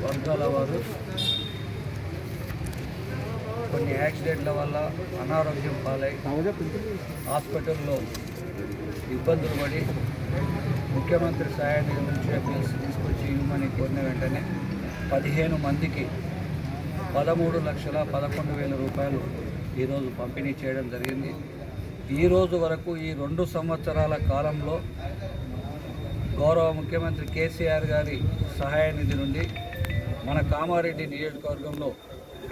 వర్గాల వారు కొన్ని యాక్సిడెంట్ల వల్ల అనారోగ్యం పాలై హాస్పిటల్లో ఇబ్బందులు పడి ముఖ్యమంత్రి సహాయానికి నుంచి బిల్స్ తీసుకొచ్చి ఇవ్వమని కోరిన వెంటనే 15 మందికి 13,11,000 రూపాయలు ఈరోజు పంపిణీ చేయడం జరిగింది. ఈరోజు వరకు ఈ 2 సంవత్సరాల కాలంలో గౌరవ ముఖ్యమంత్రి కేసీఆర్ గారి సహాయ నిధి నుండి మన కామారెడ్డి నియోజకవర్గంలో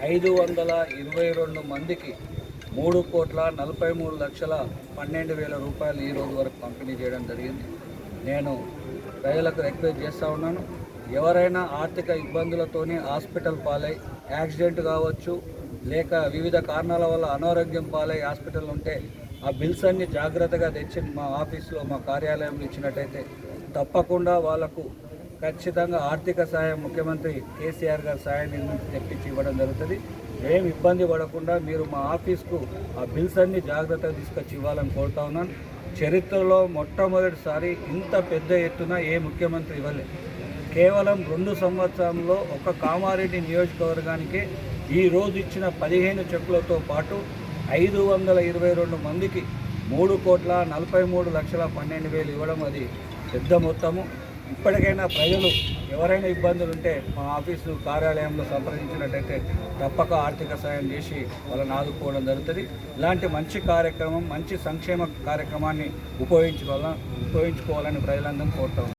522 మందికి 3,43,12,000 రూపాయలు ఈరోజు వరకు పంపిణీ చేయడం జరిగింది. నేను ప్రజలకు రిక్వెస్ట్ చేస్తూ ఉన్నాను, ఎవరైనా ఆర్థిక ఇబ్బందులతోనే హాస్పిటల్ పాలై యాక్సిడెంట్ కావచ్చు, లేక వివిధ కారణాల వల్ల అనారోగ్యం పాలై హాస్పిటల్ ఉంటే ఆ బిల్స్ అన్ని జాగ్రత్తగా తెచ్చి మా ఆఫీస్లో మా కార్యాలయంలో ఇచ్చినట్టయితే తప్పకుండా వాళ్లకు ఖచ్చితంగా ఆర్థిక సహాయం ముఖ్యమంత్రి కేసీఆర్ గారి సహాయాన్ని తెప్పించి ఇవ్వడం జరుగుతుంది. ఏం ఇబ్బంది పడకుండా మీరు మా ఆఫీస్కు ఆ బిల్స్ అన్ని జాగ్రత్తగా తీసుకొచ్చి ఇవ్వాలని కోరుతా ఉన్నాను. చరిత్రలో మొట్టమొదటిసారి ఇంత పెద్ద ఎత్తున ఏ ముఖ్యమంత్రి ఇవ్వలేదు. కేవలం 2 సంవత్సరంలో ఒక కామారెడ్డి నియోజకవర్గానికి ఈరోజు ఇచ్చిన 15 చెక్కులతో పాటు 522 మందికి 3,43,12,000 ఇవ్వడం అది పెద్ద మొత్తము. ఇప్పటికైనా ప్రజలు ఎవరైనా ఇబ్బందులు ఉంటే మా ఆఫీసు కార్యాలయంలో సంప్రదించినట్టయితే తప్పక ఆర్థిక సాయం చేసి వాళ్ళని ఆదుకోవడం జరుగుతుంది. ఇలాంటి మంచి కార్యక్రమం, మంచి సంక్షేమ కార్యక్రమాన్ని ఉపయోగించుకోవాలని ప్రజలందరం కోరుతాం.